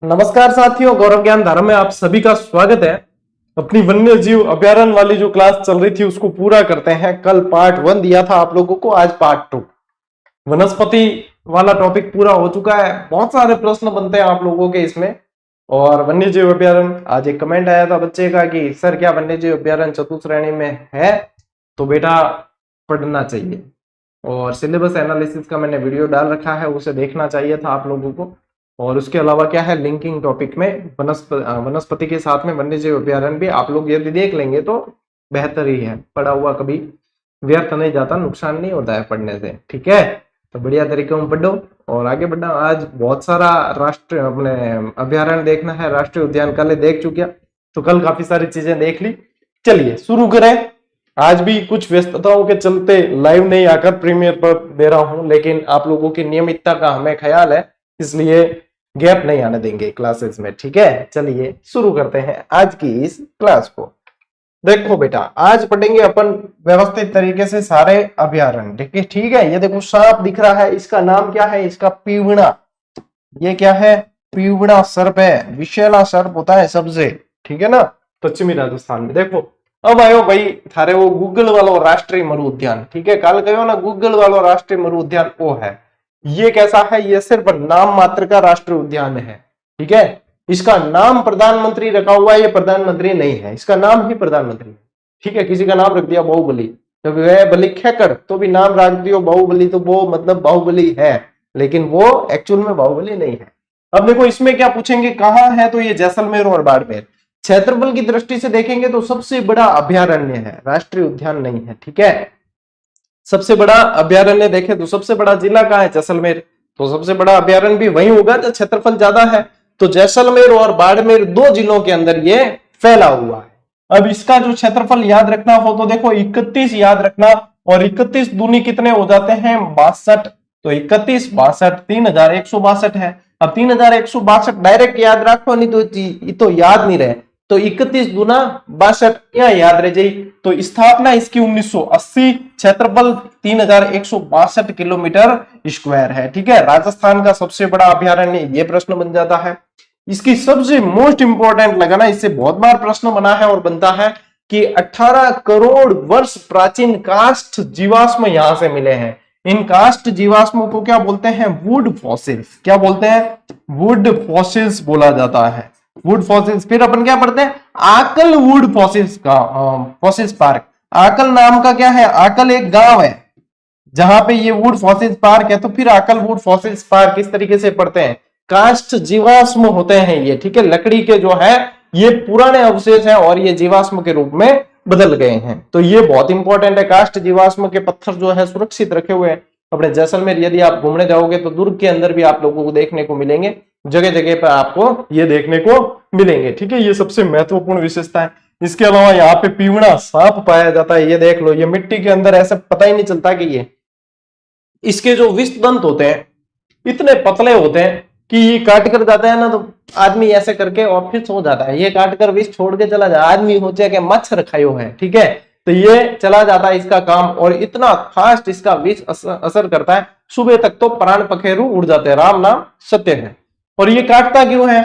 नमस्कार साथियों, गौरव ज्ञान धारा में आप सभी का स्वागत है। अपनी वन्य जीव अभ्यारण्य वाली जो क्लास चल रही थी उसको पूरा करते हैं। कल पार्ट 1 दिया था आप लोगों को, आज पार्ट 2 वनस्पति वाला टॉपिक पूरा हो चुका है। बहुत सारे प्रश्न बनते हैं आप लोगों के इसमें। और वन्य जीव अभ्यारण्य, आज एक कमेंट आया था बच्चे का कि सर क्या वन्य जीव अभ्यारण्य चतुश्रेणी में है? तो बेटा पढ़ना चाहिए, और सिलेबस एनालिसिस का मैंने वीडियो डाल रखा है, उसे देखना चाहिए था आप लोगों को। और उसके अलावा क्या है, लिंकिंग टॉपिक में वनस्पति के साथ में वन्यजीव अभ्यारण्य भी आप लोग यदि देख लेंगे तो बेहतर ही है। पढ़ा हुआ कभी व्यर्थ नहीं जाता, नुकसान नहीं होता है पढ़ने से, ठीक है। तो बढ़िया तरीके में पढ़ो और आगे बढ़ना। आज बहुत सारा राष्ट्रीय अपने अभ्यारण्य देखना है। राष्ट्रीय उद्यान कल देख चुकिया, तो कल काफी सारी चीजें देख ली। चलिए शुरू करें। आज भी कुछ व्यस्तताओं के चलते लाइव नहीं आकर प्रीमियर पर दे रहा हूं, लेकिन आप लोगों की नियमितता का हमें ख्याल है, इसलिए गैप नहीं आने देंगे क्लासेस में, ठीक है। चलिए शुरू करते हैं आज की इस क्लास को। देखो बेटा, आज पढ़ेंगे अपन व्यवस्थित तरीके से सारे अभ्यारण्य, देखिए, ठीक है। ये देखो सांप दिख रहा है, इसका नाम क्या है? इसका पीवड़ा। ये क्या है? पीवड़ा सर्प है। विषैला सर्प होता है सबसे, ठीक है ना, पश्चिमी राजस्थान में। देखो अब आयो भाई थारे वो गूगल वालो राष्ट्रीय मरु उद्यान, ठीक है। कल कहो ना गूगल वालो राष्ट्रीय मरु उद्यान वो है। ये कैसा है? ये सिर्फ नाम मात्र का राष्ट्रीय उद्यान है, ठीक है। इसका नाम प्रधानमंत्री रखा हुआ है, ये प्रधानमंत्री नहीं है, इसका नाम ही प्रधानमंत्री है, ठीक है। किसी का नाम रख दिया बाहुबली, तो वह बलि खेकड़, तो भी नाम रख दियो बाहुबली, तो वो मतलब बाहुबली है, लेकिन वो एक्चुअल में बाहुबली नहीं है। अब देखो इसमें क्या पूछेंगे, कहाँ है? तो ये जैसलमेर और बाड़मेर। क्षेत्रफल की दृष्टि से देखेंगे तो सबसे बड़ा अभ्यारण्य है, राष्ट्रीय उद्यान नहीं है, ठीक है। सबसे बड़ा अभ्यारण्य देखें तो सबसे बड़ा जिला कहाँ है? जैसलमेर। तो सबसे बड़ा अभ्यारण्य भी वही होगा जब क्षेत्रफल ज्यादा है। तो जैसलमेर और बाड़मेर दो जिलों के अंदर ये फैला हुआ है। अब इसका जो क्षेत्रफल याद रखना हो तो देखो 31 याद रखना, और 31 दूनी कितने हो जाते हैं? 62। तो 31 62 3162 है। अब 3162 डायरेक्ट याद रखो, नहीं तो याद नहीं रहे। तो 31 दूना 62 यहाँ याद रह जाए। तो स्थापना इसकी 1980, क्षेत्रफल 3162 किलोमीटर स्क्वायर है, ठीक है। राजस्थान का सबसे बड़ा अभ्यारण्य, ये प्रश्न बन जाता है। इसकी सबसे मोस्ट इंपॉर्टेंट लगाना, इससे बहुत बार प्रश्न बना है और बनता है कि 18 करोड़ वर्ष प्राचीन काष्ठ जीवाश्म यहां से मिले हैं। इन काष्ठ जीवाश्मों को क्या बोलते हैं? Would fossils. क्या बोलते हैं? वुड फॉसिल्स बोला जाता है, वुड फॉसिल्स। फिर अपन क्या पढ़ते हैं? आकल वुड फॉसिल्स का फॉसिल्स पार्क। आकल नाम का क्या है? आकल एक गांव है जहां पे ये वुड फॉसिल्स पार्क है। तो फिर आकल वुड फॉसिल्स पार्क किस तरीके से पढ़ते हैं? काष्ठ जीवाश्म होते हैं ये, ठीक है। लकड़ी के जो है ये पुराने अवशेष हैं और ये जीवाश्म के रूप में बदल गए हैं। तो ये बहुत इंपॉर्टेंट है। काष्ठ जीवाश्म के पत्थर जो है सुरक्षित रखे हुए हैं अपने जैसलमेर। यदि आप घूमने जाओगे तो दुर्ग के अंदर भी आप लोगों को देखने को मिलेंगे, जगह जगह पर आपको ये देखने को मिलेंगे, ठीक है। ये सबसे महत्वपूर्ण विशेषता है। इसके अलावा यहाँ पे पीवड़ा सांप पाया जाता है, ये देख लो। ये मिट्टी के अंदर ऐसा पता ही नहीं चलता कि ये, इसके जो विष दंत होते हैं इतने पतले होते हैं कि ये काट कर जाता है ना, तो आदमी ऐसे करके और फिर सो जाता है। ये काट कर विष छोड़ के चला जाए, आदमी हो चाहे मच्छर खायो है, ठीक है। तो ये चला जाता है इसका काम, और इतना फास्ट इसका विष असर करता है, सुबह तक तो प्राण पखेरु उड़ जाते हैं। राम नाम सत्य है। और ये काटता क्यों है?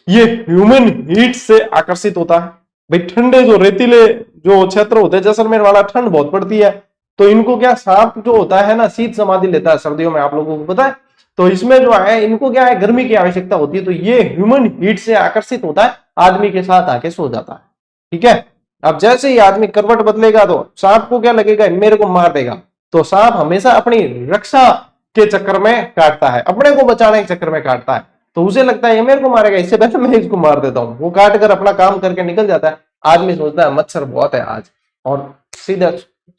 ये ह्यूमन हीट से आकर्षित होता है। भाई ठंडे जो रेतीले जो क्षेत्र होते हैं, जैसलमेर वाला, ठंड बहुत पड़ती है, तो इनको क्या, सांप जो होता है ना शीत समाधि लेता है सर्दियों में, आप लोगों को पता है। तो इसमें जो है इनको क्या है, गर्मी की आवश्यकता होती है। तो ये ह्यूमन हीट से आकर्षित होता है, आदमी के साथ आके सो जाता है, ठीक है। अब जैसे ही आदमी करवट बदलेगा तो सांप को क्या लगेगा, मेरे को मार देगा। तो सांप हमेशा अपनी रक्षा के चक्कर में काटता है, अपने को बचाने के चक्कर में काटता है। तो उसे लगता है ये मेरे को मारेगा, इससे बेहतर मैं इसको मार देता हूं। वो काट कर अपना काम करके निकल जाता है। आदमी सोचता है मच्छर बहुत है आज, और सीधा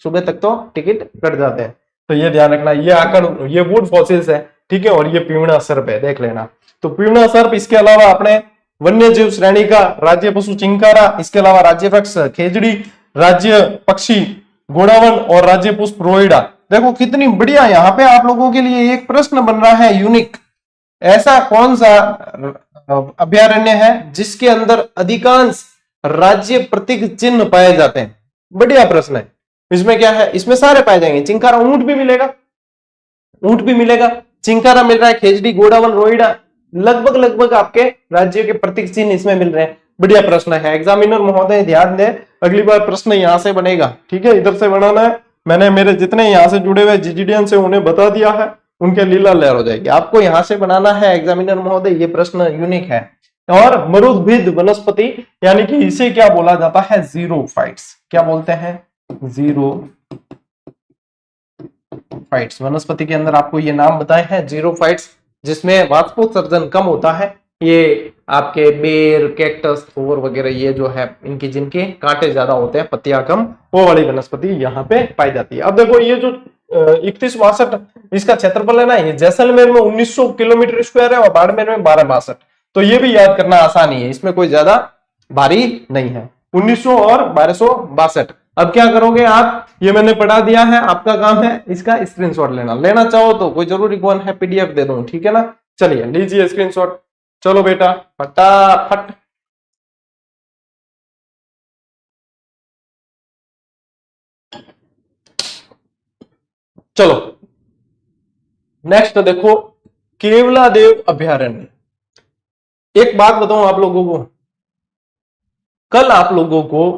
सुबह तक तो टिकट कट जाते हैं। तो ये ध्यान रखना। ये आकर ये वुड फॉसिल्स है, ठीक है। और ये पीवड़ा सर्प है, देख लेना। तो पीवड़ा सर्प, इसके अलावा अपने वन्य जीव श्रेणी का राज्य पशु चिंकारा, इसके अलावा राज्य वृक्ष खेजड़ी, राज्य पक्षी घोड़ावन और राज्य पुष्प रोइडा। देखो कितनी बढ़िया। यहाँ पे आप लोगों के लिए एक प्रश्न बन रहा है, यूनिक। ऐसा कौन सा अभ्यारण्य है जिसके अंदर अधिकांश राज्य प्रतीक चिन्ह पाए जाते हैं? बढ़िया प्रश्न है। इसमें क्या है? इसमें सारे पाए जाएंगे। चिंकारा, ऊंट भी मिलेगा, ऊंट भी मिलेगा, चिंकारा मिल रहा है, खेजड़ी, गोडावन, रोइडा, लगभग लगभग आपके राज्य के प्रतीक चिन्ह इसमें मिल रहे हैं। बढ़िया प्रश्न है, एग्जामिनर महोदय ध्यान दें, अगली बार प्रश्न यहां से बनेगा, ठीक है, इधर से बनाना है। मैंने मेरे जितने यहां से जुड़े हुए जीजीडीएन से उन्हें बता दिया है, उनके लीला लहर हो जाएगी। आपको यहां से बनाना है एग्जामिनर महोदय, ये प्रश्न यूनिक है। और मरुद्भिद वनस्पति यानी कि इसे क्या बोला जाता है, जीरोफाइट्स। क्या बोलते हैं, जीरोफाइट्स। वनस्पति के अंदर आपको ये नाम बताए हैं जीरोफाइट्स, जिसमें वाष्पोत्सर्जन कम होता है। ये आपके बेर, कैक्टस, थोर वगैरह ये जो है इनकी जिनके कांटे ज्यादा होते हैं, पत्तियां कम, वो वाली वनस्पति यहाँ पे पाई जाती है। अब देखो ये जो 3162 इसका क्षेत्रफल है ना, ये जैसलमेर में 1900 किलोमीटर स्क्वायर है और बाड़मेर में 1262। तो ये भी याद करना आसान ही है, इसमें कोई ज्यादा भारी नहीं है, 1900 और 1262। अब क्या करोगे आप, ये मैंने पढ़ा दिया है, आपका काम है इसका स्क्रीनशॉट लेना। लेना चाहो तो कोई जरूरी कौन है, पीडीएफ दे दूं, ठीक है ना। चलिए लीजिए स्क्रीनशॉट, चलो बेटा फटाफट। चलो नेक्स्ट देखो, केवलादेव अभयारण्य। एक बात बताऊं आप लोगों को, कल आप लोगों को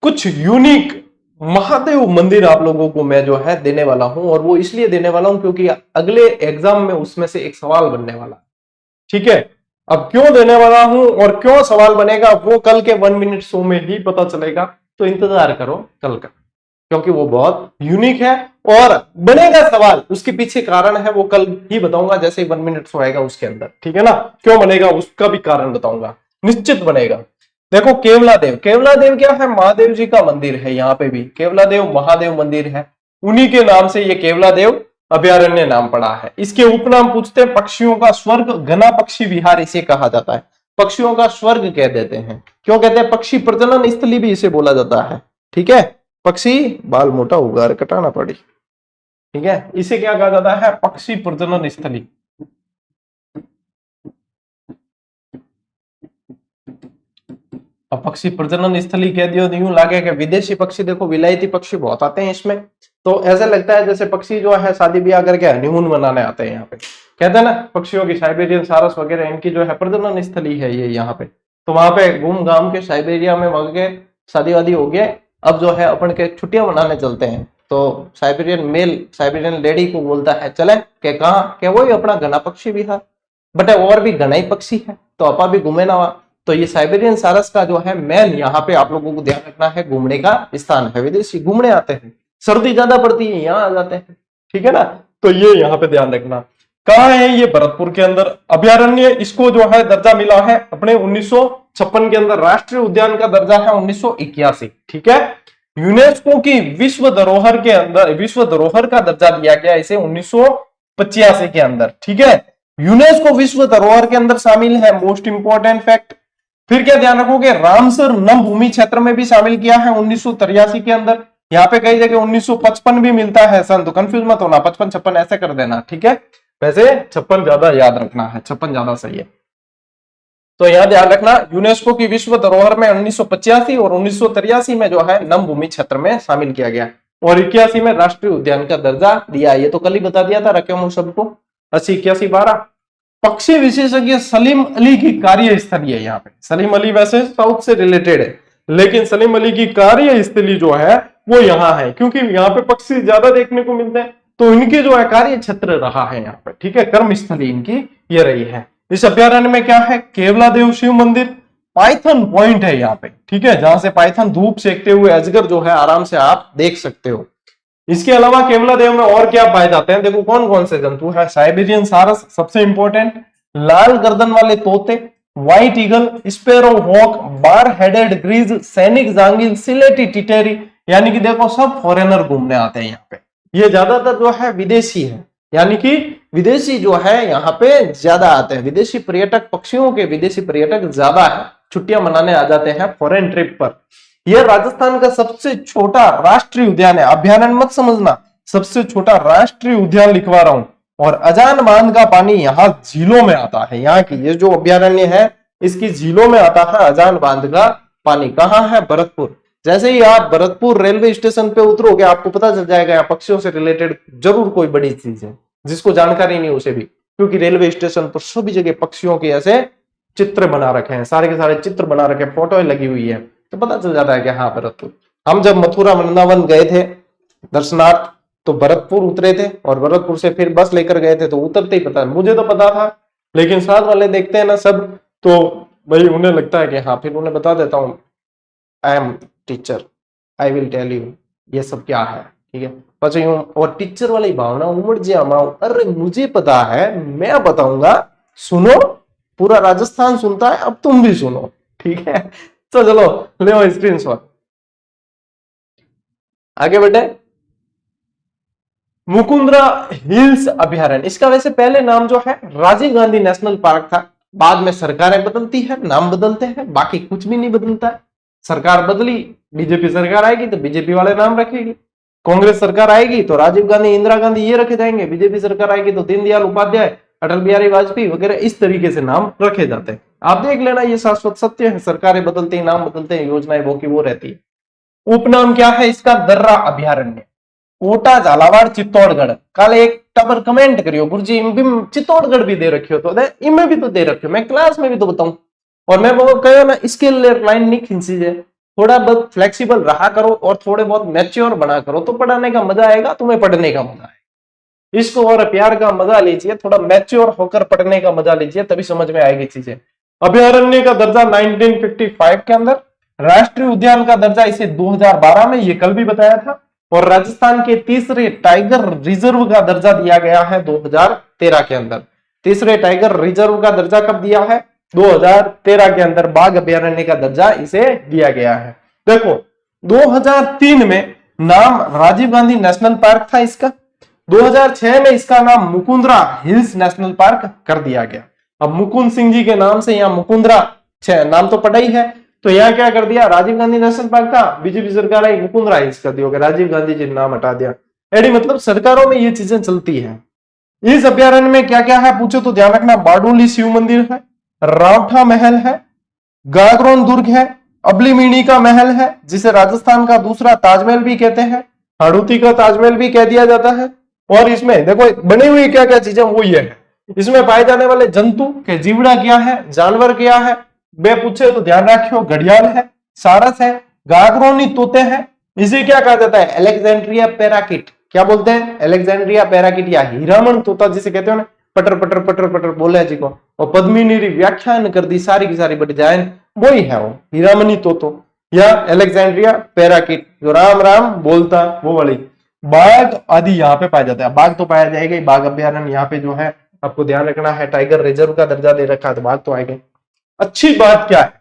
कुछ यूनिक महादेव मंदिर आप लोगों को मैं जो है देने वाला हूं, और वो इसलिए देने वाला हूं क्योंकि अगले एग्जाम में उसमें से एक सवाल बनने वाला, ठीक है। अब क्यों देने वाला हूं और क्यों सवाल बनेगा वो कल के 1 मिनट शो में ही पता चलेगा, तो इंतजार करो कल का, क्योंकि वो बहुत यूनिक है और बनेगा सवाल। उसके पीछे कारण है वो कल ही बताऊंगा, जैसे ही 1 मिनट शो आएगा उसके अंदर, ठीक है ना। क्यों बनेगा उसका भी कारण बताऊंगा, निश्चित बनेगा। देखो केवलादेव, केवलादेव क्या है, महादेव जी का मंदिर है। यहाँ पे भी केवलादेव महादेव मंदिर है, उन्हीं के नाम से ये केवलादेव अभयारण्य नाम पड़ा है। इसके उपनाम पूछते हैं, पक्षियों का स्वर्ग, घना पक्षी विहार इसे कहा जाता है। पक्षियों का स्वर्ग कह देते हैं, क्यों कहते हैं, पक्षी प्रजनन स्थली भी इसे बोला जाता है, ठीक है। पक्षी बाल मोटा होगा, कटाना पड़ी, ठीक है, इसे क्या कहा जाता है, पक्षी प्रजनन स्थली। अब पक्षी प्रजनन स्थली कह दियो, यूं लागे कि विदेशी पक्षी, देखो विलायती पक्षी बहुत आते हैं इसमें, तो ऐसा लगता है जैसे पक्षी जो है शादी ब्याह करके हनीमून मनाने आते हैं यहाँ पे। कहते हैं ना पक्षियों की साइबेरियन सारस वगैरह, इनकी जो है प्रजनन स्थली है ये यहाँ पे। तो वहां पे घूम घाम के साइबेरिया में वहां के शादी वादी हो गए, अब जो है अपन के छुट्टियां मनाने चलते हैं। तो साइबेरियन मेल साइबेरियन लेडी को बोलता है चले के कहा के वही अपना घना पक्षी विहार, बट और भी घना ही पक्षी है, तो अपा भी घूमे ना वहां। तो ये साइबेरियन सारस का जो है मेन यहाँ पे आप लोगों को ध्यान रखना है, घूमने का स्थान है। विदेशी घूमने आते हैं, सर्दी ज्यादा पड़ती है यहाँ आ जाते हैं, ठीक है ना। तो ये यहाँ पे ध्यान रखना। कहाँ है ये, भरतपुर के अंदर अभयारण्य। इसको जो है दर्जा मिला है अपने 1956 के अंदर, राष्ट्रीय उद्यान का दर्जा है 1981, ठीक है। यूनेस्को की विश्व धरोहर के अंदर, विश्व धरोहर का दर्जा दिया गया इसे 1985 के अंदर, ठीक है। यूनेस्को विश्व धरोहर के अंदर शामिल है, मोस्ट इंपोर्टेंट फैक्ट। फिर क्या ध्यान रखोगे, रामसर नम भूमि क्षेत्र में भी शामिल किया है 1983 के अंदर। यहाँ पे कई जगह 1955 भी मिलता है सन, तो कंफ्यूज मत होना, 55-56 ऐसे कर देना, ठीक है। वैसे 56 ज्यादा याद रखना है, 56 ज्यादा सही है। तो यह ध्यान रखना, यूनेस्को की विश्व धरोहर में 1985 और 1983 में जो है नम भूमि क्षेत्र में शामिल किया गया, और 81 में राष्ट्रीय उद्यान का दर्जा दिया। ये तो कल ही बता दिया था, रखे हूं सबको, 80, 81, 12। पक्षी विशेषज्ञ सलीम अली की कार्यस्थली है यहाँ पे। सलीम अली वैसे साउथ से रिलेटेड है, लेकिन सलीम अली की कार्यस्थली जो है वो यहाँ है, क्योंकि यहाँ पे पक्षी ज्यादा देखने को मिलते हैं, तो इनके जो है कार्य क्षेत्र रहा है यहाँ पे, ठीक है, कर्मस्थली इनकी ये रही है। इस अभ्यारण्य में क्या है, केवलादेव शिव मंदिर, पाइथन पॉइंट है यहाँ पे, ठीक है, जहां से पाइथन धूप सेकते हुए अजगर जो है आराम से आप देख सकते हो। इसके अलावा केवलादेव में और क्या पाए जाते हैं, देखो कौन कौन से जंतु है, साइबेरियन सारस सबसे इंपॉर्टेंट, लाल गर्दन वाले तोते, white eagle, sparrow hawk, bar headed ग्रीज, सैनिक जांगिल, सिलेटी टिटेरी, यानी कि देखो सब फॉरेनर घूमने आते हैं यहाँ पे। ये ज्यादातर जो है विदेशी है, यानी कि विदेशी जो है यहाँ पे ज्यादा आते हैं, विदेशी पर्यटक, पक्षियों के विदेशी पर्यटक ज्यादा है, छुट्टियां मनाने आ जाते हैं फॉरेन ट्रिप पर। यह राजस्थान का सबसे छोटा राष्ट्रीय उद्यान है, अभ्यारण्य मत समझना, सबसे छोटा राष्ट्रीय उद्यान लिखवा रहा हूं। और अजान बांध का पानी यहाँ झीलों में आता है, यहाँ की ये जो अभ्यारण्य है इसकी झीलों में आता है अजान बांध का पानी। कहाँ है, भरतपुर। जैसे ही आप भरतपुर रेलवे स्टेशन पे उतरोगे आपको पता चल जाएगा यहाँ पक्षियों से रिलेटेड जरूर कोई बड़ी चीज है, जिसको जानकारी नहीं उसे भी क्योंकि रेलवे स्टेशन पर सभी जगह पक्षियों के ऐसे चित्र बना रखे हैं, सारे के सारे चित्र बना रखे हैं, फोटो लगी हुई है, तो पता चल जाता है कि हाँ भरतपुर। हम जब मथुरा वृंदावन गए थे दर्शनार्थ तो भरतपुर उतरे थे और भरतपुर से फिर बस लेकर गए थे, तो उतरते ही पता, मुझे तो पता था लेकिन साथ वाले देखते हैं ना सब, तो भाई उन्हें लगता है कि हाँ, फिर उन्हें बता देता हूँ I am teacher, I will tell you ये सब क्या है, ठीक है। પછી और टीचर वाली भावना उमड़ जा माओ, अरे मुझे पता है, मैं बताऊंगा, सुनो, पूरा राजस्थान सुनता है, अब तुम भी सुनो, ठीक है। तो चलो ले स्क्रीनशॉट, आगे बढ़े। मुकुंदरा हिल्स अभयारण्य, इसका वैसे पहले नाम जो है राजीव गांधी नेशनल पार्क था, बाद में सरकारें बदलती है, नाम बदलते हैं, बाकी कुछ भी नहीं बदलता है। सरकार बदली, बीजेपी सरकार आएगी तो बीजेपी वाले नाम रखेगी, कांग्रेस सरकार आएगी तो राजीव गांधी, इंदिरा गांधी ये रखे जाएंगे, बीजेपी सरकार आएगी तो दीनदयाल उपाध्याय, अटल बिहारी वाजपेयी वगैरह इस तरीके से नाम रखे जाते हैं। आप देख लेना, ये शाश्वत सत्य है, सरकारें बदलते हैं, नाम बदलते हैं, योजनाएं वो की वो रहती है। उपनाम क्या है इसका? दर्रा अभयारण्य, कोटा, झालावाड़, चित्तौड़गढ़। कल एक टबर कमेंट करियो, गुरुजी चित्तौड़गढ़ भी दे रखियो, तो इनमें भी तो दे रखियो, मैं क्लास में भी तो बताऊं। और मैं वो कहो ना, इसके लाइन नहीं खींची जाए, थोड़ा बहुत फ्लेक्सिबल रहा करो और थोड़े बहुत मैच्योर बना करो, तो पढ़ाने का मजा आएगा, तुम्हें पढ़ने का मजा आएगा। इसको और प्यार का मजा लीजिए, थोड़ा मैच्योर होकर पढ़ने का मजा लीजिए, तभी समझ में आएगी चीजें। अभयारण्य का दर्जा 1955 के अंदर, राष्ट्रीय उद्यान का दर्जा इसे 2012 में, ये कल भी बताया था, और राजस्थान के तीसरे टाइगर रिजर्व का दर्जा दिया गया है 2013 के अंदर। तीसरे टाइगर रिजर्व का दर्जा कब दिया है? 2013 के अंदर बाघ अभयारण्य का दर्जा इसे दिया गया है। देखो 2003 में नाम राजीव गांधी नेशनल पार्क था इसका, 2006 में इसका नाम मुकुंदरा हिल्स नेशनल पार्क कर दिया गया। अब मुकुंद सिंह जी के नाम से यहाँ मुकुंदरा नाम तो पड़ा ही है, तो यहाँ क्या कर दिया, राजीव गांधी नेशनल पार्क था, बीजेपी सरकार आई, मुकुंदरा हिल्स कर दिया, राजीव गांधी जी नाम हटा दिया। एडी मतलब सरकारों में ये चीजें चलती है। इस अभयारण्य में क्या क्या है पूछो तो ध्यान रखना, बारडोली शिव मंदिर है, रावठा महल है, गागरोन दुर्ग है, अबलीमीणी का महल है जिसे राजस्थान का दूसरा ताजमहल भी कहते हैं, हाड़ूती का ताजमहल भी कह दिया जाता है। और इसमें देखो बनी हुई क्या क्या चीजें वो ये है, इसमें पाए जाने वाले जंतु के जीवड़ा क्या है, जानवर क्या है, वे पूछे तो ध्यान रखियो, घड़ियाल है, सारस है, गागरोनी तोते हैं, इसे क्या कहा जाता है, अलेक्जेंड्रिया पैराकिट। क्या बोलते हैं? अलेक्जेंड्रिया पैराकिट या हीरामन तोता जिसे कहते हो ना, पटर पटर पटर पटर बोले जी को, और पद्मिनी व्याख्यान कर दी सारी की सारी बट जाए, वही है वो हीरामनी तोतो या अलेक्जेंड्रिया पैराकिट, जो राम राम बोलता वो वाली। बाघ आदि यहाँ पे पाया जाता है, बाघ तो पाया जाएगा, बाघ अभ्यारण्य यहाँ पे जो है आपको ध्यान रखना है, टाइगर रिजर्व का दर्जा दे रखा है तो बाघ तो आएगा। अच्छी बात क्या है,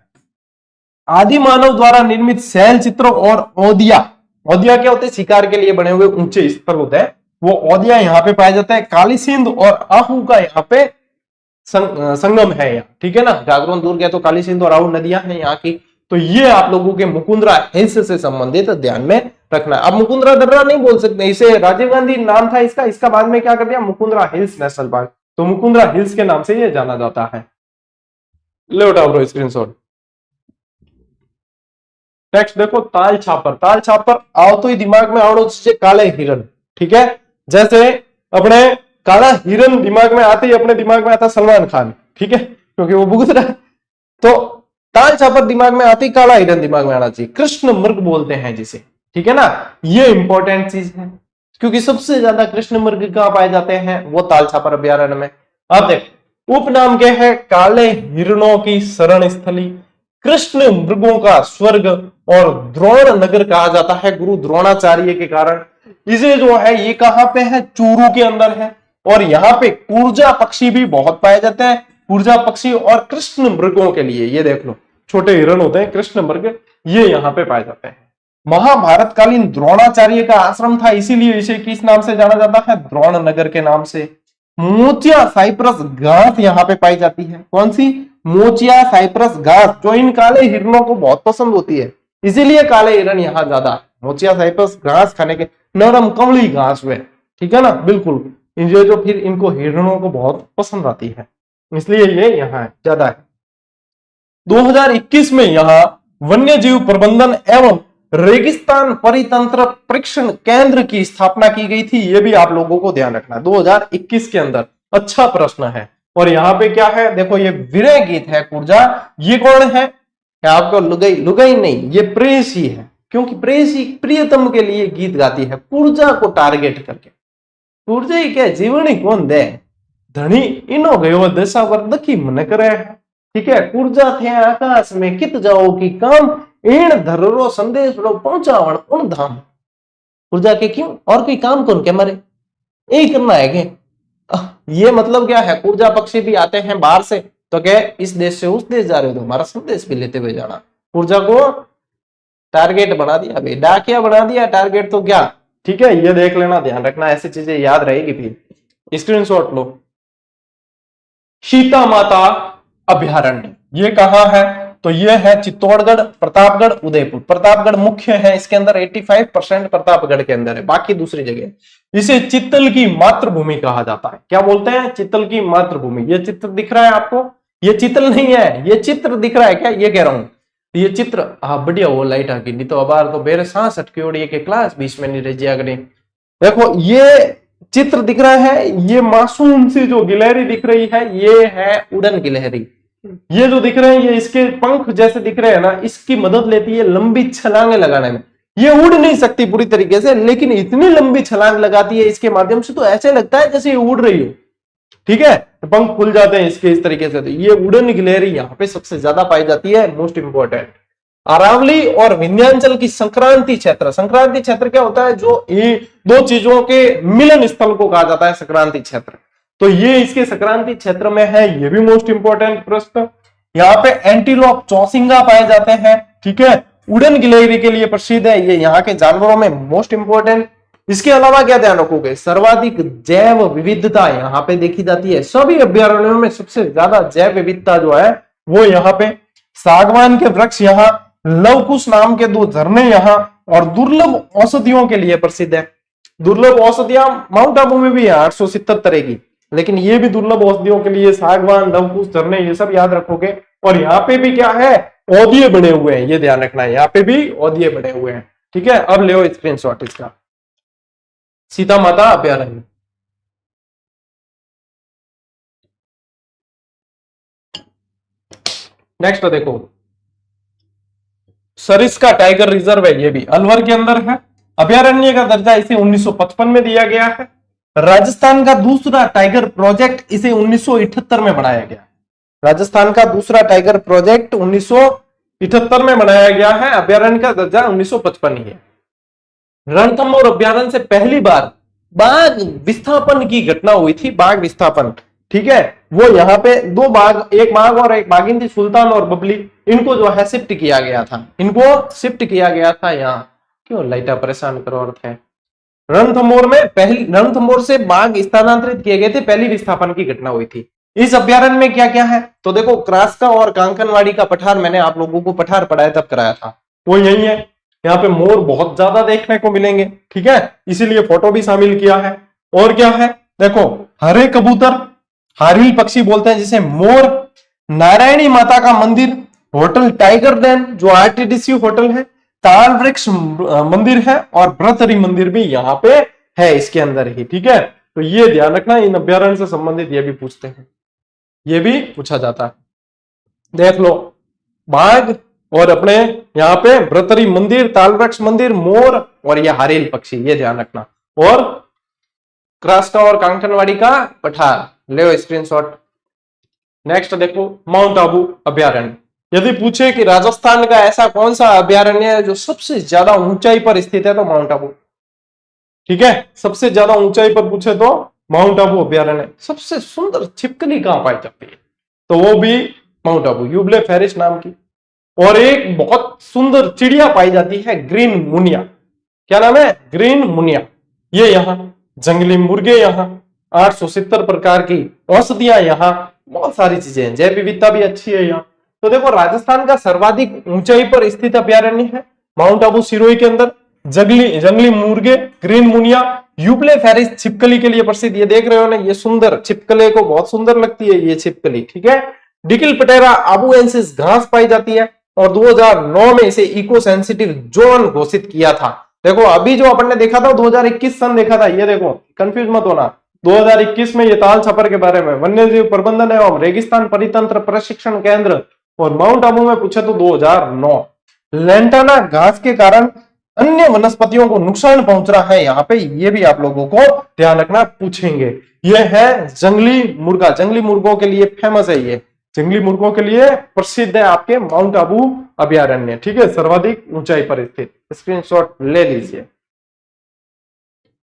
आदि मानव द्वारा निर्मित शैल चित्र और औदिया, औदिया क्या होते हैं, शिकार के लिए बने हुए ऊंचे स्थल होते हैं, वो औदिया यहाँ पे पाया जाता है। काली सिंध और आहू का यहाँ पे संगम है यहाँ, ठीक है ना, गागरोन दुर्ग है तो काली सिंध और आहू नदियां हैं यहाँ की। तो ये आप लोगों के मुकुंदरा हिल्स से संबंधित ध्यान में रखना। अब मुकुंदरा दर्रा नहीं बोल सकते, इसे राजीव गांधी नाम था इसका बाद में क्या कर दिया, मुकुंदरा हिल्स नेशनल पार्क, तो मुकुंदरा हिल्स के नाम से ये जाना जाता है। ले उठाओ ब्रो स्क्रीनशॉट। नेक्स्ट देखो ताल छापर, ताल छापर आओ तो ही दिमाग में आवड़ो चाहिए काले हिरन, ठीक है। जैसे अपने काला हिरन दिमाग में आते ही अपने दिमाग में आता सलमान खान, ठीक है, क्योंकि वो भुगत रहा है। तो ताल छापर दिमाग में आती, काला हिरन दिमाग में आना चाहिए। कृष्ण मृग बोलते हैं जिसे, ठीक है ना, ये इंपॉर्टेंट चीज है क्योंकि सबसे ज्यादा कृष्ण मृग कहां पाए जाते हैं, वो ताल छापर अभ्यारण्य में। अब देख उपनाम क्या है, काले हिरणों की शरण स्थली, कृष्ण मृगों का स्वर्ग और द्रोण नगर कहा जाता है गुरु द्रोणाचार्य के कारण। इसे जो है ये कहां पे है, चूरू के अंदर है। और यहाँ पे कुर्जा पक्षी भी बहुत पाए जाते हैं, कुर्जा पक्षी और कृष्ण मृगों के लिए ये देख लो छोटे हिरण होते हैं कृष्ण मृग, ये यहाँ पे पाए जाते हैं। महाभारत कालीन द्रोणाचार्य का आश्रम था, इसीलिए इसे किस नाम से जाना जाता है, द्रोण नगर के नाम से। मोचिया साइप्रस घास यहाँ पे पाई जाती है, कौन सी, मोचिया साइप्रस घास, जो इन काले हिरणों को बहुत पसंद होती है, इसीलिए काले हिरण यहाँ ज्यादा, मोचिया साइप्रस घास खाने के, नरम कमली घास हुए, ठीक है ना, बिल्कुल जो फिर इनको हिरणों को बहुत पसंद आती है, इसलिए ये यहाँ ज्यादा है। 2021 में यहाँ वन्य जीव प्रबंधन एवं रेगिस्तान परितंत्र परीक्षण केंद्र की स्थापना की गई थी, ये भी आप लोगों को ध्यान रखना है। 2021 के अंदर अच्छा प्रश्न है। और यहाँ पे क्या है, देखो ये विरह गीत है कुर्जा। ये कौन है? आपको लुगाई, लुगाई नहीं, ये प्रेयसी है, क्योंकि प्रेयसी प्रियतम के लिए गीत गाती है कुर्जा को टारगेट करके। कुर्जा ही क्या जीवन ही कौन दे, धनी इनो गयो दशा पर दखी मन करे। ठीक है, कुर्जा थे आकाश में कित जाओ की काम, इन धरो संदेश पहुंचावण उन धाम। कुर्जा के क्यों और कोई काम कौन के मारे, यही करना है के। ये मतलब क्या है, कुर्जा पक्षी भी आते हैं बाहर से, तो क्या इस देश से उस देश जा रहे हो तो हमारा संदेश भी लेते हुए जाना। कुर्जा को टारगेट बना दिया भाई, डाकिया बना दिया टारगेट, तो क्या। ठीक है, ये देख लेना, ध्यान रखना, ऐसी चीजें याद रहेगी। फिर स्क्रीनशॉट लो। सीता माता अभयारण्य ये कहाँ है, तो ये है चित्तौड़गढ़, प्रतापगढ़, उदयपुर। प्रतापगढ़ मुख्य है, इसके अंदर 85% प्रतापगढ़ के अंदर है, बाकी दूसरी जगह। इसे चित्तल की मातृभूमि कहा जाता है। क्या बोलते हैं? चित्तल की मातृभूमि। ये चित्र दिख रहा है आपको, ये चित्तल नहीं है, ये चित्र दिख रहा है क्या, ये कह रहा हूं ये चित्र। हाँ बढ़िया, वो लाइट आ गई, नहीं तो अब तो बेरे सांस अटकी उड़ी के क्लास बीच में नहीं रह जाया करें। देखो ये चित्र दिख रहा है, ये मासूम सी जो गिलहरी दिख रही है, ये है उड़न गिलहरी। ये जो दिख रहे हैं, ये इसके पंख जैसे दिख रहे हैं ना, इसकी मदद लेती है लंबी छलांगे लगाने में। ये उड़ नहीं सकती पूरी तरीके से, लेकिन इतनी लंबी छलांग लगाती है इसके माध्यम से, तो ऐसे लगता है जैसे ये उड़ रही हो। ठीक है, तो पंख खुल जाते हैं इसके इस तरीके से। तो ये उड़न गिलहरी यहाँ पे सबसे ज्यादा पाई जाती है, मोस्ट इंपोर्टेंट। अरावली और विंध्याचल की संक्रांति क्षेत्र। संक्रांति क्षेत्र क्या होता है? जो ये दो चीजों के मिलन स्थल को कहा जाता है संक्रांति क्षेत्र। तो ये इसके संक्रांति क्षेत्र में है, ये भी मोस्ट इंपोर्टेंट प्रश्न। यहाँ पे एंटीलोप, चौसिंगा पाए जाते हैं। ठीक है, उड़न गिलहरी के लिए प्रसिद्ध है, ये यहाँ के जानवरों में मोस्ट इंपोर्टेंट। इसके अलावा क्या ध्यान रखोगे, सर्वाधिक जैव विविधता यहाँ पे देखी जाती है। सभी अभ्यारण्यों में सबसे ज्यादा जैव विविधता जो है वो यहाँ पे। सागवान के वृक्ष यहाँ, लवकुश नाम के 2 झरने यहाँ, और दुर्लभ औषधियों के लिए प्रसिद्ध है। दुर्लभ औषधियां माउंट आबू में भी है 870 तरह की, लेकिन ये भी दुर्लभ औषधियों के लिए सागवान, लवकुश, झरने, ये सब याद रखोगे। और यहाँ पे भी क्या है, औदिये बने हुए हैं, ये ध्यान रखना है, यहाँ पे भी औदिये बने हुए हैं। ठीक है, अब ले स्क्रीनशॉट इसका। सीता माता अभ्यारण्य। नेक्स्ट देखो, सरिस्का टाइगर रिजर्व है, ये भी अलवर के अंदर है। अभ्यारण्य का दर्जा इसे 1955 में दिया गया है। राजस्थान का दूसरा टाइगर प्रोजेक्ट इसे 1978 में बनाया गया। राजस्थान का दूसरा टाइगर प्रोजेक्ट 1978 में बनाया गया है। अभ्यारण्य का दर्जा 1955 ही है। रणथंभौर अभ्यारण्य से पहली बार बाघ विस्थापन की घटना हुई थी, बाघ विस्थापन। ठीक है, वो यहाँ पे 2 बाघ, एक बाघ और एक बाघिन थी, सुल्तान और बबली, इनको जो है शिफ्ट किया गया था, इनको शिफ्ट किया गया था यहाँ। क्यों लाइटा परेशान करो अर्थ है। रणथंभौर में पहली, रणथंभौर से बाघ स्थानांतरित किए गए थे, पहली विस्थापन की घटना हुई थी। इस अभ्यारण्य में क्या क्या है, तो देखो क्रास्का और कांकनवाड़ी का पठार, मैंने आप लोगों को पठार पढ़ाया तब कराया था, वो यही है। यहाँ पे मोर बहुत ज्यादा देखने को मिलेंगे। ठीक है, इसीलिए फोटो भी शामिल किया है। और क्या है, देखो हरे कबूतर, हारिल पक्षी बोलते हैं जिसे, मोर, नारायणी माता का मंदिर, होटल टाइगर डैन जो आरटीडीसी होटल है, ताल वृक्ष मंदिर है, और ब्रतरी मंदिर भी यहाँ पे है इसके अंदर ही। ठीक है, तो ये ध्यान रखना, इन अभ्यारण्य से संबंधित ये भी पूछते हैं, ये भी पूछा जाता है। देख लो, बाघ और अपने यहाँ पे ब्रतरी मंदिर, ताल वृक्ष मंदिर, मोर, और ये हारेल पक्षी, ये ध्यान रखना। और क्रास्का और कांकनवाड़ी का पठार, ले स्क्रीनशॉट। नेक्स्ट देखो, माउंट आबू अभ्यारण्य। यदि पूछे कि राजस्थान का ऐसा कौन सा अभ्यारण्य है जो सबसे ज्यादा ऊंचाई पर स्थित है, तो माउंट आबू। ठीक है, सबसे ज्यादा ऊंचाई पर पूछे तो माउंट आबू अभ्यारण्य। सबसे सुंदर छिपकली कहां पाई जाती है, तो वो भी माउंट आबू, यूबले फेरिस नाम की। और एक बहुत सुंदर चिड़िया पाई जाती है, ग्रीन मुनिया। क्या नाम है? ग्रीन मुनिया। ये यहाँ जंगली मुर्गे, यहाँ 870 प्रकार की औषधियां, यहाँ बहुत सारी चीजें हैं, जैव विविधता भी अच्छी है यहाँ। तो देखो, राजस्थान का सर्वाधिक ऊंचाई पर स्थित अभ्यारण्य है माउंट आबू सिरोही के अंदर। जंगली मुर्गे, ग्रीन मुनिया, यूप्ले फेरिस छिपकली के लिए प्रसिद्ध। ये देख रहे हो ना, ये सुंदर छिपकली को बहुत सुंदर लगती है ये छिपकली। ठीक है, डिकिल पटेरा आबुएंसिस घास पाई जाती है, और 2009 में इसे इको सेंसिटिव जोन घोषित किया था। देखो, अभी जो अपन ने देखा था 2021 सन देखा था, ये देखो कंफ्यूज मत होना, 2021 में ये ताल छपर के बारे में, वन्य जीव प्रबंधन एवं रेगिस्तान परितंत्र प्रशिक्षण केंद्र, और माउंट आबू में पूछे तो 2009। लेंटाना घास के कारण अन्य वनस्पतियों को नुकसान पहुंच रहा है यहाँ पे, ये भी आप लोगों को ध्यान रखना, पूछेंगे। ये है जंगली मुर्गा, जंगली मुर्गों के लिए फेमस है, ये जंगली मुर्गों के लिए प्रसिद्ध है आपके माउंट आबू अभयारण्य, ठीक है, सर्वाधिक ऊंचाई पर स्थित। स्क्रीनशॉट ले लीजिए।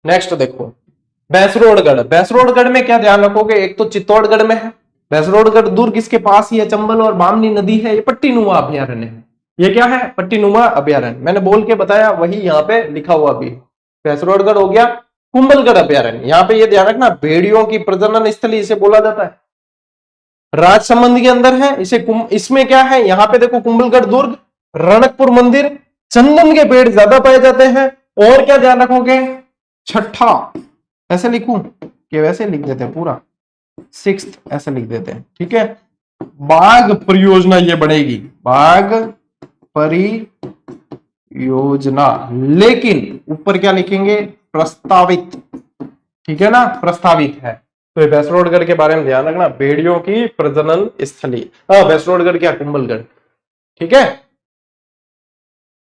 नेक्स्ट देखो भैंसरोडगढ़। भैंसरोडगढ़ में क्या ध्यान रखोगे, एक तो चित्तौड़गढ़ में है, भैंसरोडगढ़ दुर्ग इसके पास ही है, चंबल और बामनी नदी है, ये पट्टीनुमा अभयारण्य है। ये क्या है, पट्टीनुमा अभयारण्य, मैंने बोल के बताया वही यहाँ पे लिखा हुआ भी। भैंसरोडगढ़ हो गया। कुंभलगढ़ अभयारण्य, यहाँ पे ये ध्यान रखना भेड़ियों की प्रजनन स्थली इसे बोला जाता है, राजसमंद के अंदर है इसे। इसमें क्या है, यहाँ पे देखो कुंभलगढ़ दुर्ग, रणकपुर मंदिर, चंदन के पेड़ ज्यादा पाए जाते हैं। और क्या ध्यान रखोगे, छठा ऐसे लिखूं कि वैसे लिख देते हैं पूरा, 6th ऐसे लिख देते हैं, ठीक है। बाघ परियोजना ये बनेगी, बाघ परियोजना, लेकिन ऊपर क्या लिखेंगे, प्रस्तावित, ठीक है ना, प्रस्तावित है। तो भैंसरोडगढ़ के बारे में ध्यान रखना, भेड़ियों की प्रजनन स्थली, भैंसरोडगढ़ क्या, कुंभलगढ़, ठीक है।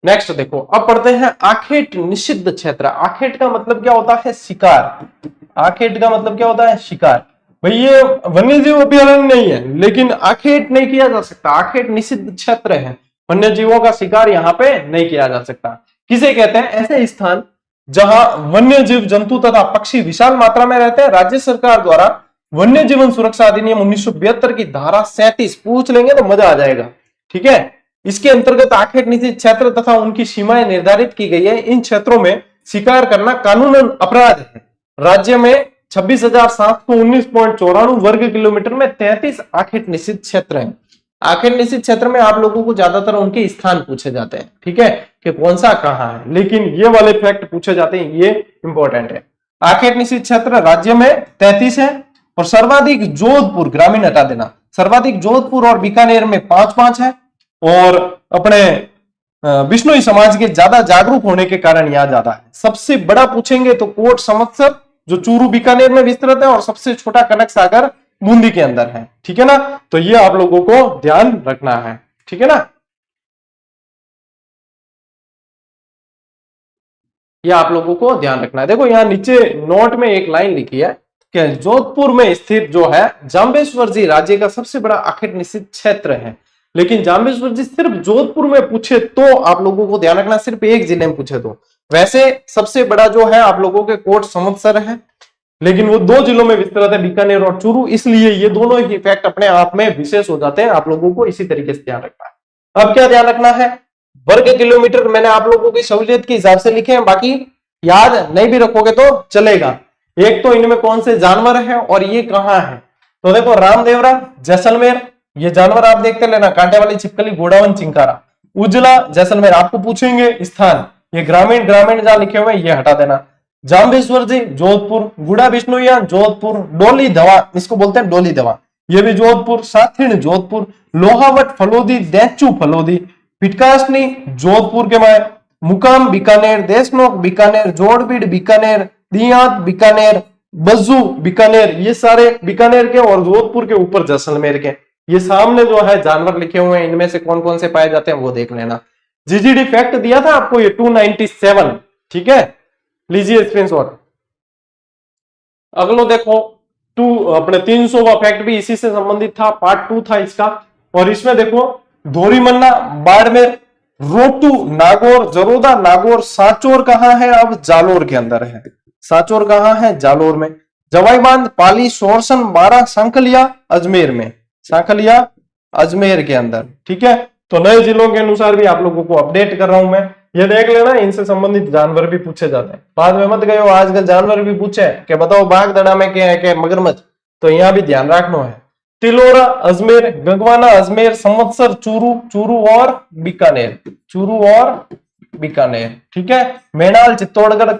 नेक्स्ट देखो, अब पढ़ते हैं आखेट निषिद्ध क्षेत्र। आखेट का मतलब क्या होता है, शिकार। आखेट का मतलब क्या होता है, शिकार। भाई ये वन्यजीव अभयारण्य नहीं है, लेकिन आखेट नहीं किया जा सकता, आखेट निषिद्ध क्षेत्र है, वन्य जीवों का शिकार यहाँ पे नहीं किया जा सकता। किसे कहते हैं, ऐसे स्थान जहां वन्य जीव जंतु तथा पक्षी विशाल मात्रा में रहते हैं। राज्य सरकार द्वारा वन्य जीवन सुरक्षा अधिनियम 1972 की धारा 37 पूछ लेंगे तो मजा आ जाएगा, ठीक है। इसके अंतर्गत आखेट निषिद्ध क्षेत्र तथा उनकी सीमाएं निर्धारित की गई है। इन क्षेत्रों में शिकार करना कानूनन अपराध है। राज्य में 26,719.94 वर्ग किलोमीटर में 33 आखेट निषिद्ध क्षेत्र हैं। आखेट निषिद्ध क्षेत्र में आप लोगों को ज्यादातर उनके स्थान पूछे जाते हैं, ठीक है, कि कौन सा कहाँ है, लेकिन ये वाले फैक्ट पूछे जाते हैं, ये इंपॉर्टेंट है। आखेट निषिद्ध क्षेत्र राज्य में 33 है, और सर्वाधिक जोधपुर, ग्रामीण हटा देना, सर्वाधिक जोधपुर और बीकानेर में 5-5 है। और अपने बिश्नोई समाज के ज्यादा जागरूक होने के कारण यहां ज्यादा है। सबसे बड़ा पूछेंगे तो कोट संवत्सर जो चूरू बीकानेर में विस्तृत है, और सबसे छोटा कनक सागर बूंदी के अंदर है, ठीक है ना। तो ये आप लोगों को ध्यान रखना है, ठीक है ना, ये आप लोगों को ध्यान रखना है। देखो यहाँ नीचे नोट में एक लाइन लिखी है कि जोधपुर में स्थित जो है जाम्बेश्वर जी राज्य का सबसे बड़ा आखेट निषिद्ध क्षेत्र है। लेकिन जाम्बेश्वर जी सिर्फ जोधपुर में पूछे तो आप लोगों को ध्यान रखना, सिर्फ एक जिले में पूछे तो। वैसे सबसे बड़ा जो है आप लोगों के कोट संवत्सर है, लेकिन वो 2 जिलों में विस्तृत है, बीकानेर और चूरू, इसलिए ये दोनों ही फैक्ट अपने आप में विशेष हो जाते हैं। आप लोगों को इसी तरीके से ध्यान रखना है। अब क्या ध्यान रखना है, वर्ग किलोमीटर मैंने आप लोगों की सहूलियत के हिसाब से लिखे हैं, बाकी याद नहीं भी रखोगे तो चलेगा। एक तो इनमें कौन से जानवर है और ये कहाँ है, तो देखो रामदेवरा, जैसलमेर, ये जानवर आप देखते लेना, कांटे वाली छिपकली, घोड़ावन, चिंकारा। उजला, जैसलमेर आपको पूछेंगे स्थान, ये ग्रामीण जहां लिखे हुए ये हटा देना। जाम्बेश्वर जी जोधपुर, गुड़ा बिश्नोइया जोधपुर, डोली धवा, इसको बोलते हैं डोली धवा, ये भी जोधपुर, साथिण जोधपुर, लोहावट फलोदी, दैचू फलोदी, पिटकासनी जोधपुर के में, मुकाम बीकानेर, देशनोक बीकानेर, जोड़बीड़ बीकानेर, दियात बीकानेर, बज्जू बीकानेर, ये सारे बीकानेर के और जोधपुर के ऊपर जैसलमेर के। ये सामने जो है जानवर लिखे हुए हैं, इनमें से कौन कौन से पाए जाते हैं वो देख लेना। जीजीडी फैक्ट दिया था आपको ये 297, ठीक है, लीजिए स्क्रीनशॉट। अगलो देखो अपने 300वां फैक्ट भी इसी से संबंधित था, पार्ट 2 था इसका। और इसमें देखो धोरीमन्ना, बाड़मेर, रोटू, नागौर, जरोदा, नागौर, सांचौर कहां है, अब जालोर के अंदर है। सांचौर कहां है, जालोर में। जवाई बांध, पाली, सोरसन, बारा, सांखलिया, अजमेर में, सांखलिया अजमेर के अंदर, ठीक है। तो नए जिलों के अनुसार भी आप लोगों को अपडेट कर रहा हूं मैं, ये देख लेना। इनसे संबंधित जानवर भी पूछे जाते हैं, बाद में मत गयो आजकल जानवर भी पूछे कि बताओ बागदड़ा में क्या है, क्या मगरमच्छ, तो यहाँ भी ध्यान रखना है। तिलोरा अजमेर, गंगवाना अजमेर, संवत्सर चूरू और बीकानेर, ठीक है। मेणाल चित्तौड़गढ़,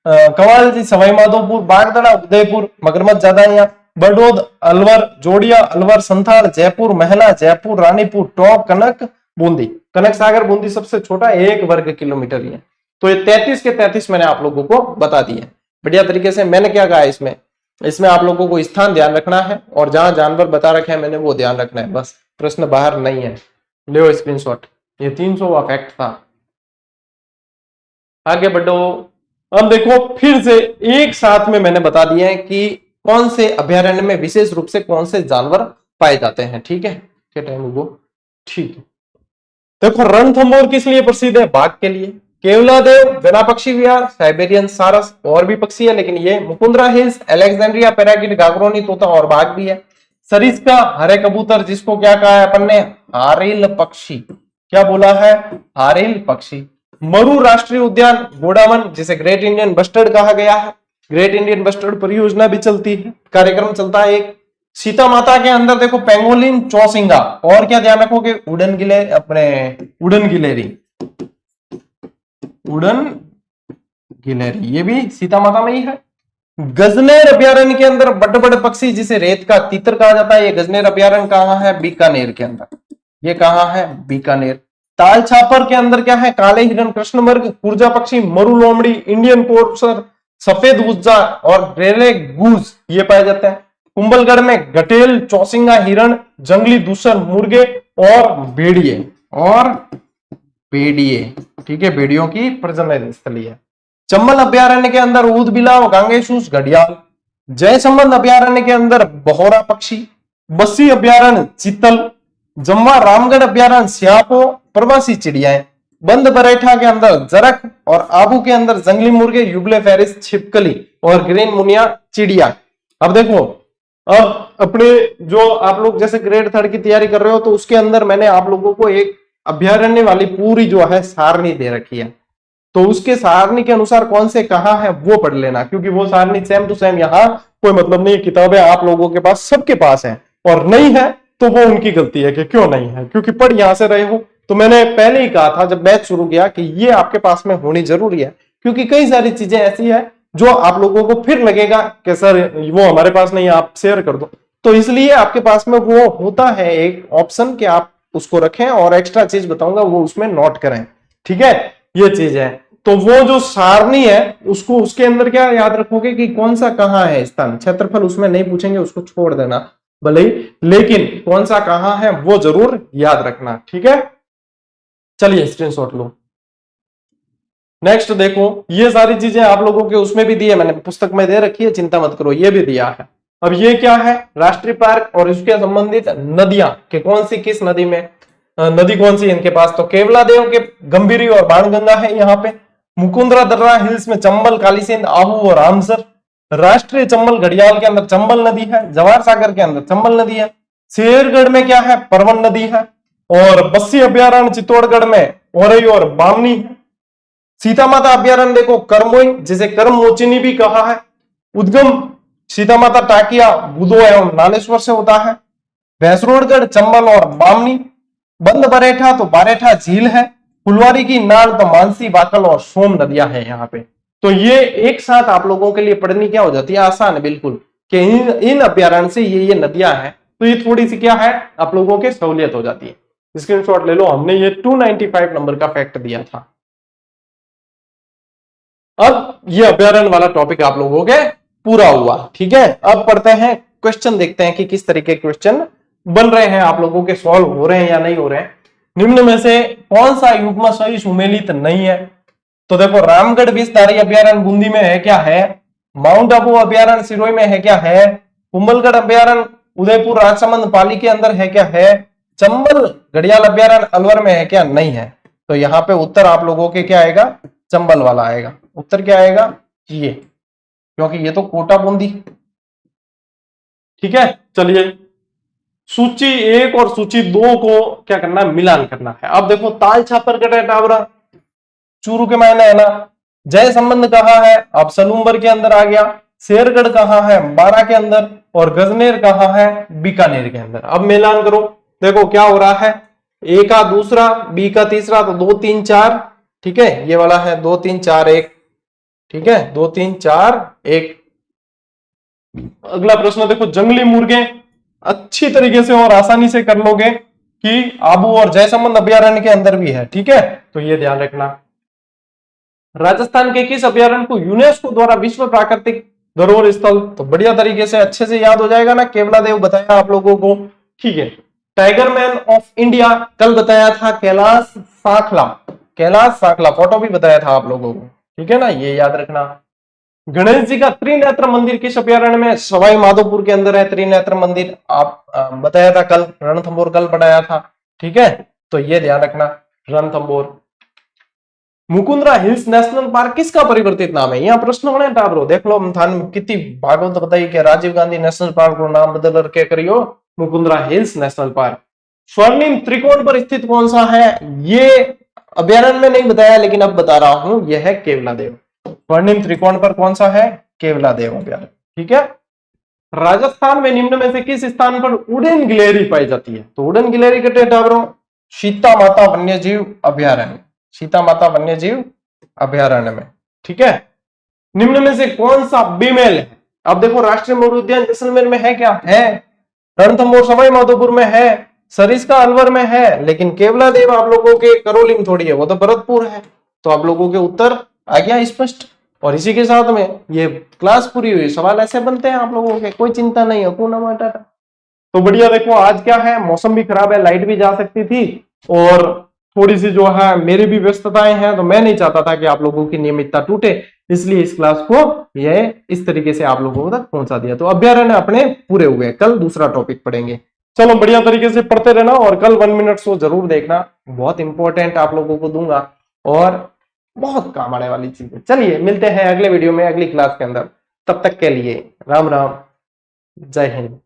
कंवाल जी सवाई माधोपुर, बागदड़ा उदयपुर, मगरमच्छ ज्यादा है यहाँ। बड़ौद अलवर, जोड़िया अलवर, संथाल जयपुर, महला जयपुर, रानीपुर, टोंक, कनक बूंदी, कनक सागर बूंदी सबसे छोटा 1 वर्ग किलोमीटर ही है। तो ये 33 के 33 मैंने आप लोगों को बता दिए बढ़िया तरीके से। मैंने क्या कहा इसमें इसमें आप लोगों को स्थान ध्यान रखना है और जहां जानवर बता रखे हैं मैंने वो ध्यान रखना है, बस प्रश्न बाहर नहीं है। ले स्क्रीनशॉट, ये 300वां फैक्ट था। आगे बढ़ो। अब देखो फिर से एक साथ में मैंने बता दिया है कि कौन से अभयारण्य में विशेष रूप से कौन से जानवर पाए जाते हैं। ठीक है, क्या टाइम वो ठीक है। देखो रणथंभौर किस लिए प्रसिद्ध है? बाघ के लिए। केवलादेव जना पक्षी विहार, साइबेरियन सारस और भी पक्षी है, लेकिन ये Mukundra hills, Alexandria parakeet, Gagroni तोता और बाघ भी है। सरिस्का हरे कबूतर, जिसको क्या कहा है अपन ने? हारिल पक्षी। क्या बोला है? हारिल पक्षी। मरु राष्ट्रीय उद्यान, गोडावन, जिसे ग्रेट इंडियन बस्टर्ड कहा गया है। ग्रेट इंडियन बस्टर्ड परियोजना भी चलती है, कार्यक्रम चलता है एक। सीता माता के अंदर देखो पेंगोलिन, चौसिंगा और क्या ध्यान रखोगे? उड़न गिले अपने उड़न गिलेरी, उड़न गिलेरी, ये भी सीता माता में ही है। गजनेर अभ्यारण्य के अंदर बड़े बड़े पक्षी जिसे रेत का तीतर कहा जाता है, ये गजनेर अभ्यारण्य कहाँ है? बीकानेर के अंदर। ये कहाँ है? बीकानेर। ताल छापर के अंदर क्या है? काले हिरन, कृष्णमृग, कुर्जा पक्षी, मरु लोमड़ी, इंडियन कोर्सर, सफेद उज्जा और ग्रेले गूज ये पाए जाते हैं। कुंभलगढ़ में गटेल, चौसिंगा, हिरण, जंगली दूसर, मुर्गे और भेड़िए ठीक है, भेड़ियों की प्रजनन स्थली है। चंबल अभ्यारण्य के अंदर ऊद बिलाव, गांगेशूस, घड़ियाल। जयसंबंध अभ्यारण्य के अंदर बहोरा पक्षी। बस्सी अभ्यारण्य चीतल। जम्वा रामगढ़ अभ्यारण्य स्यापो, प्रवासी चिड़ियाएं। बंद बरेठा के अंदर जरख और आबू के अंदर जंगली मुर्गे, यूबलेफेरिस छिपकली और ग्रीन मुनिया चिड़िया। अब देखो, अब अपने जो आप लोग जैसे ग्रेड 3 की तैयारी कर रहे हो तो उसके अंदर मैंने आप लोगों को एक अभ्यारण्य वाली पूरी जो है सारणी दे रखी है, तो उसके सारणी के अनुसार कौन से कहाँ है वो पढ़ लेना, क्योंकि वो सारणी सेम टू सेम यहाँ कोई मतलब नहीं। किताबें आप लोगों के पास सबके पास है और नहीं है तो वो उनकी गलती है कि क्यों नहीं है, क्योंकि पढ़ यहां से रहे हो। तो मैंने पहले ही कहा था जब बैच शुरू किया कि ये आपके पास में होनी जरूरी है, क्योंकि कई सारी चीजें ऐसी है जो आप लोगों को फिर लगेगा कि सर वो हमारे पास नहीं है, आप शेयर कर दो। तो इसलिए आपके पास में वो होता है एक ऑप्शन कि आप उसको रखें और एक्स्ट्रा चीज बताऊंगा वो उसमें नोट करें। ठीक है, ये चीज है। तो वो जो सारणी है उसको उसके अंदर क्या याद रखोगे कि कौन सा कहाँ है स्थान। क्षेत्रफल उसमें नहीं पूछेंगे, उसको छोड़ देना भले ही, लेकिन कौन सा कहाँ है वो जरूर याद रखना। ठीक है, चलिए स्क्रीनशॉट लो। नेक्स्ट देखो, ये सारी चीजें आप लोगों के उसमें भी दी है, मैंने पुस्तक में दे रखी है, चिंता मत करो, ये भी दिया है। अब ये क्या है? राष्ट्रीय पार्क और इसके संबंधित नदियां कि कौन सी किस नदी में, नदी कौन सी इनके पास? तो केवलादेव के गंभीरी और बाणगंगा है यहाँ पे। मुकुंदरा दर्रा हिल्स में चंबल, कालीसिंध, आहू और रामसर। राष्ट्रीय चंबल घड़ियाल के अंदर चंबल नदी है। जवाहर सागर के अंदर चंबल नदी है। शेरगढ़ में क्या है? परवन नदी है। और बस्सी अभ्यारण्य चित्तौड़गढ़ में औरई और बामनी है। सीता माता अभ्यारण्य देखो करमोई, जिसे करम मोचिनी भी कहा है। उद्गम सीता माता टाकिया, बुदो एवं नालेश्वर से होता है। भैंसरोडगढ़, चंबल और बामनी। बंद बरेठा तो बारेठा झील है। फुलवारी की नाल तो मानसी, बाकल और सोम नदियां हैं यहाँ पे। तो ये एक साथ आप लोगों के लिए पढ़नी क्या हो जाती है? आसान है बिल्कुल, कि इन अभ्यारण्य से ये नदियां हैं, तो ये थोड़ी सी क्या है आप लोगों के सहूलियत हो जाती है। स्क्रीनशॉट ले लो, हमने ये 295 नंबर का फैक्ट दिया था। अब ये अभ्यारण्य वाला टॉपिक आप लोगों के पूरा हुआ। ठीक है, अब पढ़ते हैं क्वेश्चन, देखते हैं कि किस तरीके के क्वेश्चन बन रहे हैं, आप लोगों के सॉल्व हो रहे हैं या नहीं हो रहे हैं। निम्न में से कौन सा युग्म सही सुमेलित नहीं है? तो देखो, रामगढ़ विषधारी अभ्यारण्य बूंदी में है क्या? है। माउंट आबू अभ्यारण्य सिरोही में है क्या? है। कुंभलगढ़ अभ्यारण्य उदयपुर राजसमंद पाली के अंदर है क्या? है। चंबल घड़ियाल अभ्यारण्य अलवर में है क्या? नहीं है। तो यहाँ पे उत्तर आप लोगों के क्या आएगा? चंबल वाला आएगा। उत्तर क्या आएगा? ये, क्योंकि ये तो कोटा बूंदी। ठीक है, चलिए सूची 1 और सूची 2 को क्या करना है? मिलान करना है। अब देखो, ताल छापर टावरा चूरू के मायने है ना। जय संबंध कहाँ है? अब सलूम्बर के अंदर आ गया। शेरगढ़ कहाँ है? बारा के अंदर। और गजनेर कहाँ है? बीकानेर के अंदर। अब मिलान करो, देखो क्या हो रहा है। ए का दूसरा, बी का तीसरा, तो 2 3 4। ठीक है, ये वाला है 2 3 4 1। ठीक है, 2 3 4 1। अगला प्रश्न देखो, जंगली मुर्गे अच्छी तरीके से और आसानी से कर लोगे कि आबू और जयसंबंध अभ्यारण्य के अंदर भी है। ठीक है, तो ये ध्यान रखना। राजस्थान के किस अभ्यारण्य को यूनेस्को द्वारा विश्व प्राकृतिक धरोहर स्थल तो बढ़िया तरीके से अच्छे से याद हो जाएगा ना। केवलादेव बताया आप लोगों को, ठीक है। टाइगर मैन ऑफ इंडिया कल बताया था कैलाश साखला, कैलाश साखला फोटो भी बताया था आप लोगों को, ठीक है ना, ये याद रखना। गणेश जी का त्रिनेत्र मंदिर किस अभ्यारण्य में? सवाई माधोपुर के अंदर है त्रिनेत्र मंदिर, आप बताया था कल, रणथंभौर कल पढ़ाया था, ठीक है, तो ये ध्यान रखना Ranthambore. Mukundra hills national park किसका परिवर्तित नाम है? यहाँ प्रश्न बने टाबरो देख लो, थान कितनी भागवत बताई कि राजीव गांधी नेशनल पार्क को नाम बदल करके करियो मुकुंदरा हिल्स नेशनल पार्क। स्वर्णिम त्रिकोण पर स्थित कौन सा है? ये अभ्यारण्य में नहीं बताया लेकिन अब बता रहा हूं, यह है केवलादेव। स्वर्णिम त्रिकोण पर कौन सा है? केवलादेव अभ्यारण्य, ठीक है। राजस्थान में निम्न में से किस स्थान पर उड़न गिलहरी पाई जाती है? तो उड़न गिलहरी कटे टाबरो सीता माता वन्यजीव अभ्यारण्य, सीता माता वन्यजीव अभ्यारण्य में, ठीक है। निम्न में से कौन सा बीमेल है? अब देखो राष्ट्रीय मयूर उद्यान जैसलमेर में है क्या? है। रणथंभौर सवाई माधोपुर में है, सरिस्का अलवर में है, लेकिन केवलादेव आप लोगों के करौली में थोड़ी है, वो तो भरतपुर है। तो आप लोगों के उत्तर आ गया स्पष्ट। और इसी के साथ में ये क्लास पूरी हुई। सवाल ऐसे बनते हैं आप लोगों के, कोई चिंता नहीं है, पूना माटा। तो बढ़िया, देखो आज क्या है, मौसम भी खराब है, लाइट भी जा सकती थी और थोड़ी सी जो है मेरी भी व्यस्तताएं हैं, तो मैं नहीं चाहता था कि आप लोगों की नियमितता टूटे, इसलिए इस क्लास को ये इस तरीके से आप लोगों तक पहुंचा दिया। तो अभ्यारण्य अपने पूरे हुए, कल दूसरा टॉपिक पढ़ेंगे। चलो बढ़िया तरीके से पढ़ते रहना और कल 1 मिनट शो जरूर देखना, बहुत इंपॉर्टेंट आप लोगों को दूंगा और बहुत काम आने वाली चीज है। चलिए मिलते हैं अगले वीडियो में, अगली क्लास के अंदर। तब तक के लिए राम राम, जय हिंद।